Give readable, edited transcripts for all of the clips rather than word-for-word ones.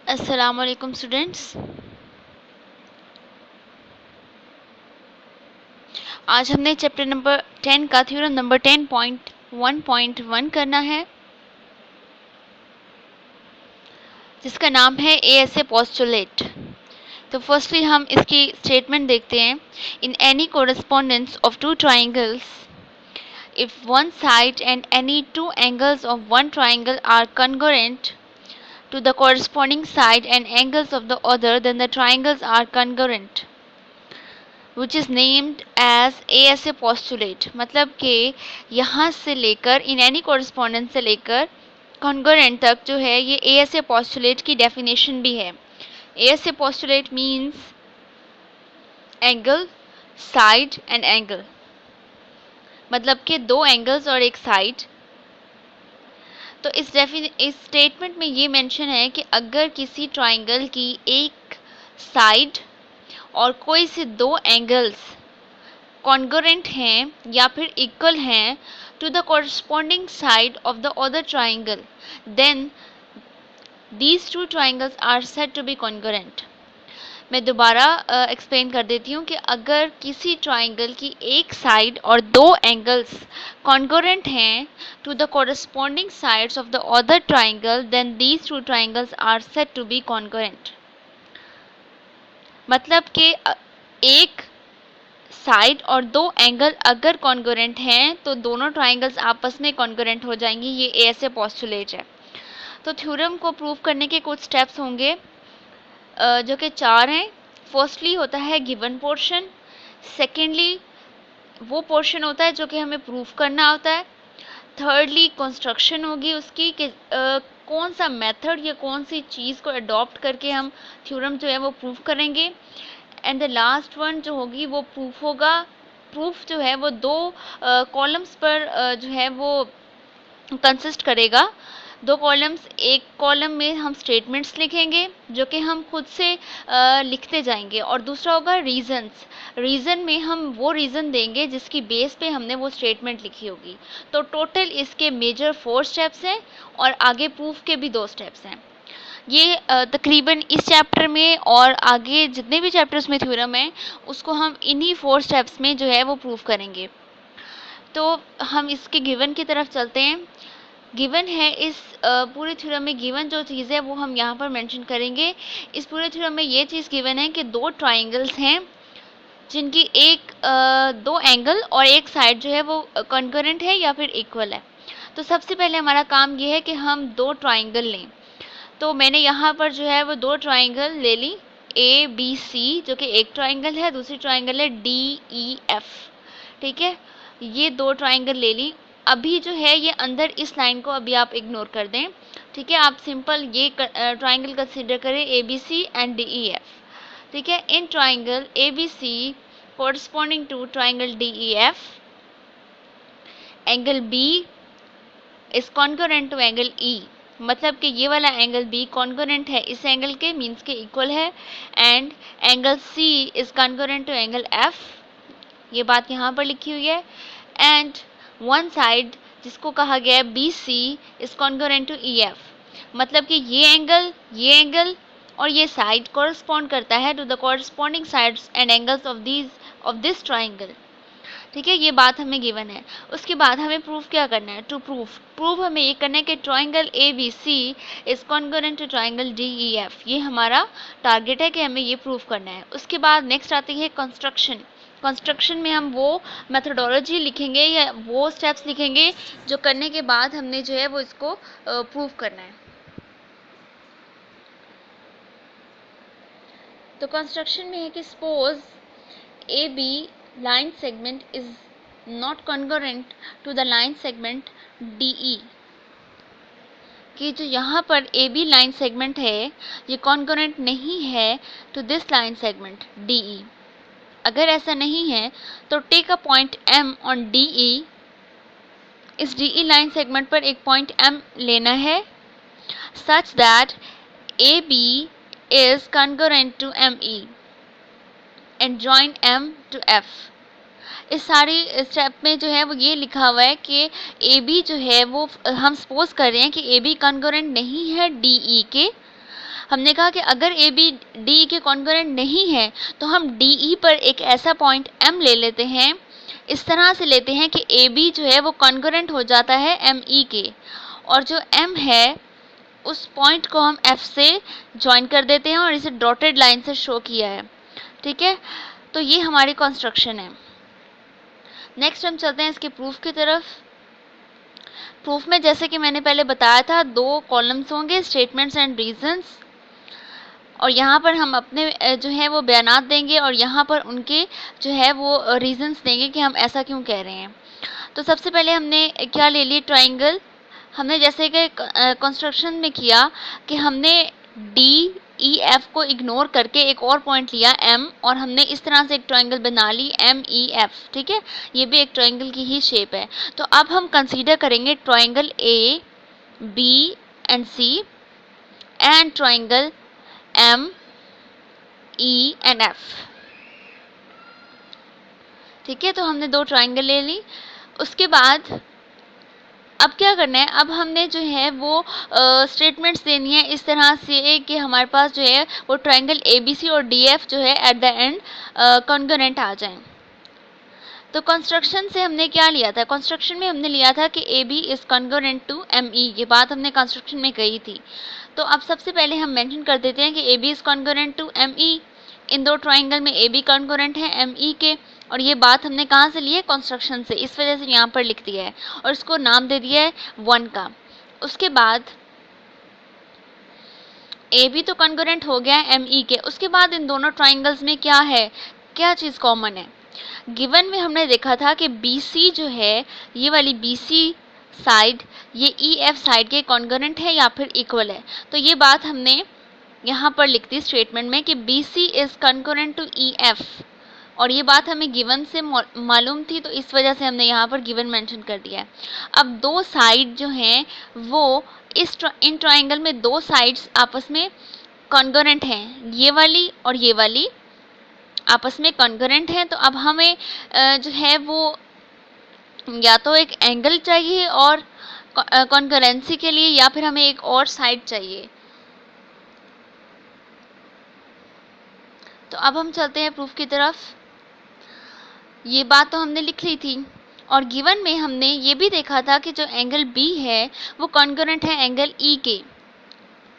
अस्सलाम वालेकुम स्टूडेंट्स। आज हमने चैप्टर नंबर 10 का थ्योरम नंबर 10.1.1 करना है, जिसका नाम है एएसए पोस्टुलेट। तो फर्स्टली हम इसकी स्टेटमेंट देखते हैं। In any correspondence of two triangles, if one side and any two angles of one triangle are congruent to the corresponding side and angles of the other, then the triangles are congruent, which is named as ASA postulate। मतलब कि यहाँ से लेकर in any correspondence से लेकर congruent तक जो है ये ASA postulate की डेफिनेशन भी है। ASA postulate means angle, side and angle, मतलब कि दो एंगल्स और एक साइड। तो इस स्टेटमेंट में ये मेंशन है कि अगर किसी ट्राइंगल की एक साइड और कोई से दो एंगल्स कॉन्ग्रुएंट हैं या फिर इक्वल हैं to the corresponding side of the other triangle, then these two triangles are said to be congruent. मैं दोबारा एक्सप्लेन कर देती हूँ कि अगर किसी ट्राइंगल की एक साइड और दो एंगल्स कॉन्ग्रुएंट हैं to the corresponding sides of the other triangle, then these two triangles are said to be congruent. मतलब कि एक साइड और दो एंगल अगर कॉन्ग्रुएंट हैं तो दोनों ट्राइंगल्स आपस में कॉन्ग्रुएंट हो जाएंगी। ये एएसए पोस्टुलेट है। तो थ्योरम को प्रूव करने के कुछ स्टेप्स होंगे जो कि 4 हैं। फर्स्टली होता है गिवन पोर्शन, सेकेंडली वो पोर्शन होता है जो कि हमें प्रूफ करना होता है, थर्डली कंस्ट्रक्शन होगी उसकी कि कौन सा मेथड या कौन सी चीज़ को अडॉप्ट करके हम थ्योरम जो है वो प्रूफ करेंगे, एंड द लास्ट वन जो होगी वो प्रूफ होगा। प्रूफ जो है वो दो कॉलम्स पर जो है वो कंसिस्ट करेगा। दो कॉलम्स, एक कॉलम में हम स्टेटमेंट्स लिखेंगे जो कि हम खुद से लिखते जाएंगे, और दूसरा होगा रीजंस। रीज़न में हम वो रीज़न देंगे जिसकी बेस पे हमने वो स्टेटमेंट लिखी होगी। तो टोटल इसके मेजर 4 स्टेप्स हैं और आगे प्रूफ के भी 2 स्टेप्स हैं। ये तकरीबन इस चैप्टर में और आगे जितने भी चैप्टर्स में थ्योरम है उसको हम इन्हीं 4 स्टेप्स में जो है वो प्रूफ करेंगे। तो हम इसके गिवन की तरफ चलते हैं। गिवन है इस पूरे थ्योरम में, गिवन जो चीज़ है वो हम यहाँ पर मेंशन करेंगे। इस पूरे थ्योरम में ये चीज़ गिवन है कि दो ट्राइंगल्स हैं जिनकी एक दो एंगल और एक साइड जो है वो कॉन्करेंट है या फिर इक्वल है। तो सबसे पहले हमारा काम ये है कि हम दो ट्राइंगल लें। तो मैंने यहाँ पर जो है वो दो ट्राइंगल ले ली, ए बी सी, जो कि एक ट्राइंगल है, दूसरी ट्राइंगल है डी ई एफ। ठीक है, ये दो ट्राइंगल ले ली। अभी जो है ये अंदर इस लाइन को अभी आप इग्नोर कर दें। ठीक है, आप सिंपल ये ट्राइंगल कंसिडर करें A B C and D E F. ठीक है, इन triangle A B C corresponding to triangle DEF, angle B is congruent to angle E। मतलब कि ये वाला एंगल B कॉन्ग्रुएंट है इस एंगल के, मीन्स के इक्वल है, and angle C is congruent to angle F। ये बात यहाँ पर लिखी हुई है। एंड वन साइड जिसको कहा गया है BC is congruent to EF। मतलब कि ये एंगल और ये साइड कॉरस्पॉन्ड करता है to the corresponding sides and angles of this triangle. ठीक है, ये बात हमें गिवन है। उसके बाद हमें प्रूफ क्या करना है? टू प्रूफ हमें ये करना है कि triangle A B C is congruent to triangle D E F. ये हमारा टारगेट है कि हमें ये प्रूफ करना है। उसके बाद नेक्स्ट आती है कंस्ट्रक्शन। कंस्ट्रक्शन में हम वो मेथडोलॉजी लिखेंगे या वो स्टेप्स लिखेंगे जो करने के बाद हमने जो है वो इसको प्रूफ करना है। तो कंस्ट्रक्शन में है कि suppose A B line segment is not congruent to the line segment DE। कि जो यहाँ पर AB लाइन सेगमेंट है ये कॉन्ग्रुएंट नहीं है to this line segment DE। अगर ऐसा नहीं है तो take a point M on DE। इस DE लाइन सेगमेंट पर एक पॉइंट M लेना है such that AB is congruent to ME and join M to F। इस सारी स्टेप में जो है वो ये लिखा हुआ है कि ए बी जो है वो हम सपोज कर रहे हैं कि ए बी कॉन्ग्रुएंट नहीं है डी ई के, हमने कहा कि अगर ए बी डी के कॉन्ग्रुएंट नहीं है तो हम डी ई पर एक ऐसा पॉइंट एम ले लेते हैं, इस तरह से लेते हैं कि ए बी जो है वो कॉन्ग्रुएंट हो जाता है एम ई के, और जो एम है उस पॉइंट को हम एफ से ज्वाइन कर देते हैं और इसे डॉटेड लाइन से शो किया है। ठीक है, तो ये हमारी कंस्ट्रक्शन है। नेक्स्ट हम चलते हैं इसके प्रूफ की तरफ। प्रूफ में जैसे कि मैंने पहले बताया था, 2 कॉलम्स होंगे, स्टेटमेंट्स एंड रीजंस, और यहाँ पर हम अपने जो है वो बयानात देंगे और यहाँ पर उनके जो है वो रीजंस देंगे कि हम ऐसा क्यों कह रहे हैं। तो सबसे पहले हमने क्या ले ली, ट्राइंगल। हमने जैसे कि कंस्ट्रक्शन में किया कि हमने डी ई एफ को इग्नोर करके एक और पॉइंट लिया एम, और हमने इस तरह से एक ट्राइंगल बना ली एम ई एफ। ठीक है, ये भी एक ट्राइंगल की ही शेप है। तो अब हम कंसीडर करेंगे triangle A B and C and triangle M E and F. ठीक है, तो हमने 2 ट्राइंगल ले ली। उसके बाद अब क्या करना है, अब हमने जो है वो स्टेटमेंट्स देनी है इस तरह से कि हमारे पास जो है वो ट्राइंगल ए बी सी और डी एफ जो है एट द एंड कॉन्ग्रुएंट आ जाएं। तो कंस्ट्रक्शन से हमने क्या लिया था, कंस्ट्रक्शन में हमने लिया था कि A B is congruent to M E, ये बात हमने कंस्ट्रक्शन में कही थी। तो अब सबसे पहले हम मेंशन कर देते हैं कि A B is congruent to M E. इन 2 ट्राइंगल में ए बी कॉन्ग्रुएंट है एम ई के, और ये बात हमने कहाँ से ली है, कंस्ट्रक्शन से, इस वजह से यहाँ पर लिख दिया है और इसको नाम दे दिया है 1 का। उसके बाद ए बी तो कॉन्ग्रुएंट हो गया है एम ई के। उसके बाद इन दोनों ट्राइंगल्स में क्या है, क्या चीज़ कॉमन है। गिवन में हमने देखा था कि बी सी जो है, ये वाली बी सी साइड ये ई एफ साइड के कॉन्ग्रुएंट है या फिर इक्वल है। तो ये बात हमने यहाँ पर लिख दी स्टेटमेंट में कि B C is congruent to E F, और ये बात हमें गिवन से मालूम थी, तो इस वजह से हमने यहाँ पर गिवन मेंशन कर दिया है। अब 2 साइड जो हैं वो इन ट्राइंगल में 2 साइड्स आपस में कॉन्ग्रुएंट हैं, ये वाली और ये वाली आपस में कॉन्ग्रुएंट हैं। तो अब हमें जो है वो या तो एक एंगल चाहिए और कॉन्करेंसी के लिए, या फिर हमें एक और साइड चाहिए। तो अब हम चलते हैं प्रूफ की तरफ। ये बात तो हमने लिख ली थी, और गिवन में हमने ये भी देखा था कि जो एंगल बी है वो कॉन्ग्रुएंट है एंगल ई के।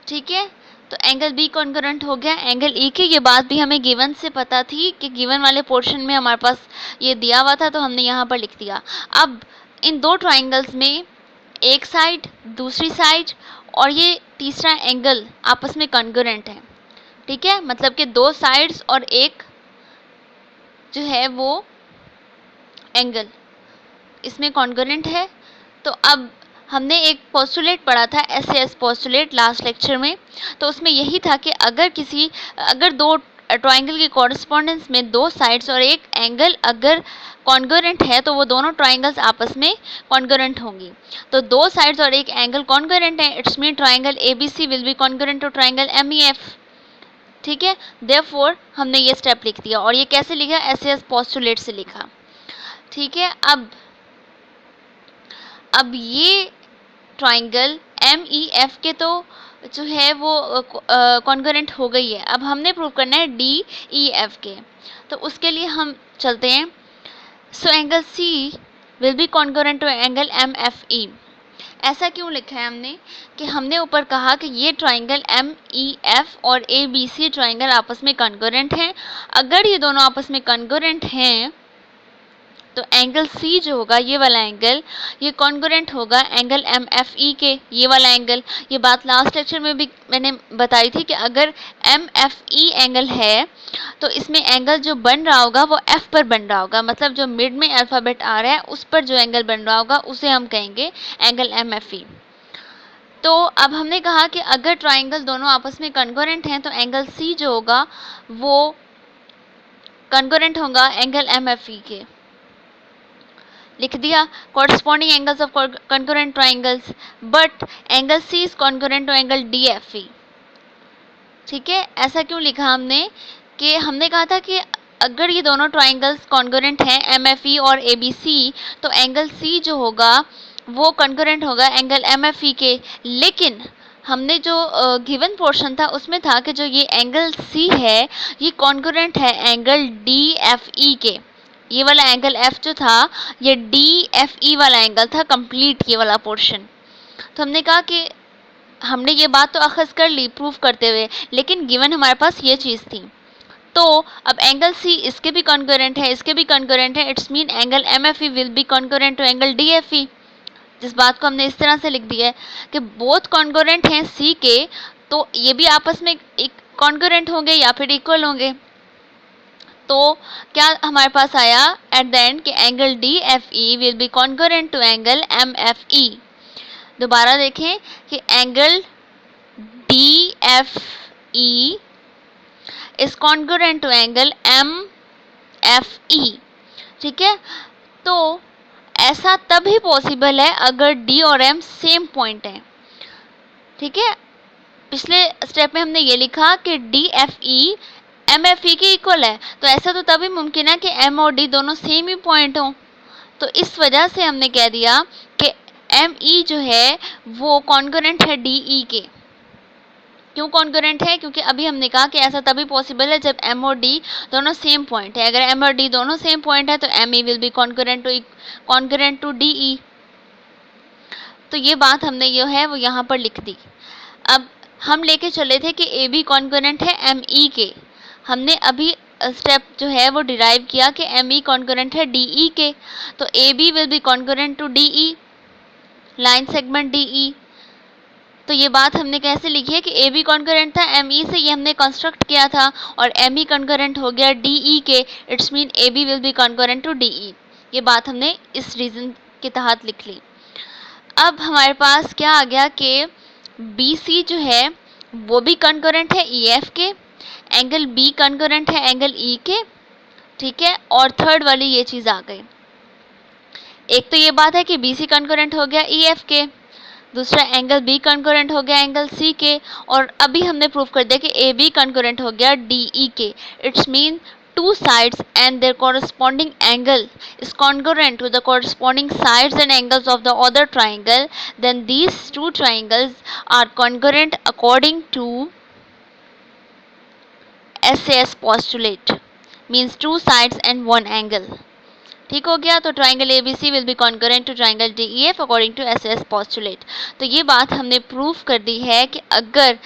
ठीक है, तो एंगल बी कॉन्ग्रुएंट हो गया एंगल ई के। ये बात भी हमें गिवन से पता थी कि गिवन वाले पोर्शन में हमारे पास ये दिया हुआ था, तो हमने यहाँ पर लिख दिया। अब इन 2 ट्राइंगल्स में एक साइड, दूसरी साइड और ये तीसरा एंगल आपस में कॉन्ग्रुएंट है। ठीक है, मतलब कि 2 साइड्स और एक जो है वो एंगल इसमें कॉन्ग्रुएंट है। तो अब हमने एक पोस्टुलेट पढ़ा था, एस पोस्टुलेट, लास्ट लेक्चर में। तो उसमें यही था कि अगर 2 ट्राइंगल की कॉरेस्पॉन्डेंस में 2 साइड्स और एक एंगल अगर कॉन्ग्रुएंट है तो वो दोनों ट्राइंगल्स आपस में कॉन्ग्रुएंट होंगी। तो 2 साइड्स और एक एंगल कॉन्ग्रुएंट है, it's mean triangle A B C will be congruent to triangle M E F. ठीक है, देयरफॉर हमने ये स्टेप लिख दिया, और ये कैसे लिखा, एस पोस्टुलेट से लिखा। ठीक है, अब ये ट्राइंगल एम ई एफ के तो जो है वो कॉन्ग्रुएंट हो गई है। अब हमने प्रूव करना है डी ई एफ के, तो उसके लिए हम चलते हैं। So angle C will be congruent to angle M F E. ऐसा क्यों लिखा है हमने कि हमने ऊपर कहा कि ये ट्राइंगल एम ई एफ और ए बी सी ट्राइंगल आपस में कॉन्ग्रुएंट हैं। अगर ये दोनों आपस में कॉन्ग्रुएंट हैं तो एंगल सी जो होगा, ये वाला एंगल, ये कॉन्ग्रुएंट होगा एंगल एम एफ ई के, ये वाला एंगल। ये बात लास्ट लेक्चर में भी मैंने बताई थी कि अगर एम एफ ई एंगल है तो इसमें एंगल जो बन रहा होगा वो एफ पर बन रहा होगा, मतलब जो मिड में अल्फ़ाबेट आ रहा है उस पर जो एंगल बन रहा होगा उसे हम कहेंगे एंगल एम एफ ई। तो अब हमने कहा कि अगर ट्राइंगल दोनों आपस में कॉन्ग्रुएंट हैं तो एंगल सी जो होगा वो कॉन्ग्रुएंट होगा एंगल एम एफ ई के। लिख दिया corresponding angles of concurrent triangles, but angle C is congruent to angle DFE। ठीक है, ऐसा क्यों लिखा हमने कि हमने कहा था कि अगर ये दोनों ट्राइंगल्स कॉन्ग्रुएंट हैं MFE और ABC तो एंगल C जो होगा वो कॉन्ग्रुएंट होगा एंगल MFE के। लेकिन हमने जो गिवन पोर्शन था उसमें था कि जो ये एंगल सी है ये कॉन्ग्रुएंट है एंगल डी एफ ई के। ये वाला एंगल एफ जो था ये डी एफ ई वाला एंगल था, कंप्लीट ये वाला पोर्शन। तो हमने कहा कि हमने ये बात तो अखज़ कर ली प्रूफ करते हुए, लेकिन गिवन हमारे पास ये चीज़ थी। तो अब एंगल सी इसके भी कॉन्ग्रुएंट है, इसके भी कॉन्ग्रुएंट है, it's mean angle M F E will be congruent to angle D F E. जिस बात को हमने इस तरह से लिख दिया है कि बोथ कॉन्ग्रुएंट हैं सी के, तो ये भी आपस में एक कॉन्ग्रुएंट होंगे या फिर इक्वल होंगे। तो क्या हमारे पास आया एट द एंड कि angle D F E will be congruent to angle M F E. दोबारा देखें कि angle D F E is congruent to angle M F E. ठीक है, तो ऐसा तभी पॉसिबल है अगर डी और एम सेम पॉइंट है। ठीक है, पिछले स्टेप में हमने ये लिखा कि D F E M F E के इक्वल है, तो ऐसा तो तभी मुमकिन है कि एम और डी दोनों सेम ही पॉइंट हों। तो इस वजह से हमने कह दिया कि एम ई जो है वो कॉन्ग्रुएंट है डी ई के। क्यों कॉन्ग्रुएंट है? क्योंकि अभी हमने कहा कि ऐसा तभी पॉसिबल है जब एम और डी दोनों सेम पॉइंट है। अगर एम और डी दोनों सेम पॉइंट है तो M E will be congruent to D E. तो ये बात हमने जो है वो यहाँ पर लिख दी। अब हम लेके चले थे कि ए बी कॉन्ग्रुएंट है एम ई के। हमने अभी स्टेप जो है वो डिराइव किया कि एम ई कॉन्ग्रुएंट है डी ई के, तो A B will be congruent to D E, line segment D E. तो ये बात हमने कैसे लिखी है कि ए बी कॉन्ग्रुएंट था एम ई से, ये हमने कंस्ट्रक्ट किया था, और एम ई कॉन्ग्रुएंट हो गया डी ई के, it's mean A B will be congruent to D E. ये बात हमने इस रीज़न के तहत लिख ली। अब हमारे पास क्या आ गया कि बी सी जो है वो भी कॉन्ग्रुएंट है ई एफ के, एंगल बी कॉन्ग्रुएंट है एंगल ई के। ठीक है, और थर्ड वाली ये चीज़ आ गई। एक तो ये बात है कि बी सी कॉन्ग्रुएंट हो गया ई एफ के, दूसरा एंगल बी कॉन्ग्रुएंट हो गया एंगल सी के, और अभी हमने प्रूफ कर दिया कि ए बी कॉन्ग्रुएंट हो गया डी ई के। It's mean two sides and their corresponding angle is congruent to the corresponding sides and angles of the other triangle, then these two triangles are congruent according to SAS postulate, means two sides and one angle। ठीक हो गया, तो triangle A B C will be congruent to triangle D E F according to S S postulate. तो ये बात हमने proof कर दी है कि अगर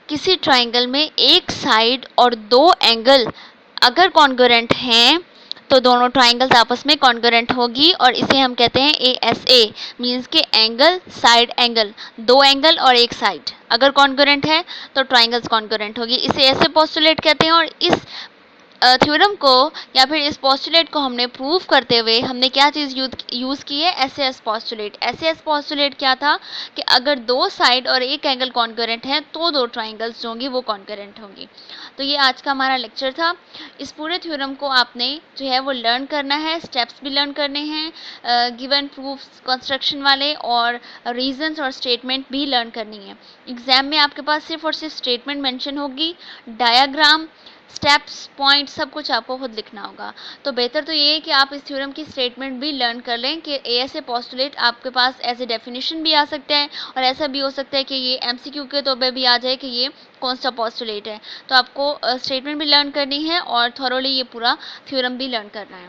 किसी ट्राइंगल में एक साइड और दो एंगल अगर कॉन्ग्रुएंट हैं तो दोनों ट्राइंगल्स आपस में कॉन्ग्रुएंट होगी, और इसे हम कहते हैं ए एस ए, मीन्स के एंगल साइड एंगल, दो एंगल और एक साइड अगर कॉन्ग्रुएंट है तो ट्राइंगल्स कॉन्ग्रुएंट होगी। इसे ऐसे पोस्टुलेट कहते हैं, और इस थ्योरम को या फिर इस पोस्टुलेट को हमने प्रूव करते हुए हमने क्या चीज़ यूज़ की है? S postulate. एस पोस्टुलेट क्या था कि अगर दो साइड और एक एंगल कॉन्ग्रुएंट हैं तो दो ट्राइंगल्स जो होंगी वो कॉन्ग्रुएंट होंगी। तो ये आज का हमारा लेक्चर था। इस पूरे थ्योरम को आपने जो है वो लर्न करना है, स्टेप्स भी लर्न करने हैं, गिवन प्रूफ कंस्ट्रक्शन वाले, और रीजंस और स्टेटमेंट भी लर्न करनी है। एग्जाम में आपके पास सिर्फ और सिर्फ स्टेटमेंट मेंशन होगी, डायग्राम, स्टेप्स, पॉइंट सब कुछ आपको खुद लिखना होगा। तो बेहतर तो ये है कि आप इस थ्योरम की स्टेटमेंट भी लर्न कर लें कि एएसए पोस्टुलेट आपके पास एज ए डेफिनेशन भी आ सकता है, और ऐसा भी हो सकता है कि ये एमसीक्यू के तौर पे भी आ जाए कि ये कौन सा पोस्टुलेट है। तो आपको स्टेटमेंट भी लर्न करनी है और थॉरोली ये पूरा थ्योरम भी लर्न करना है।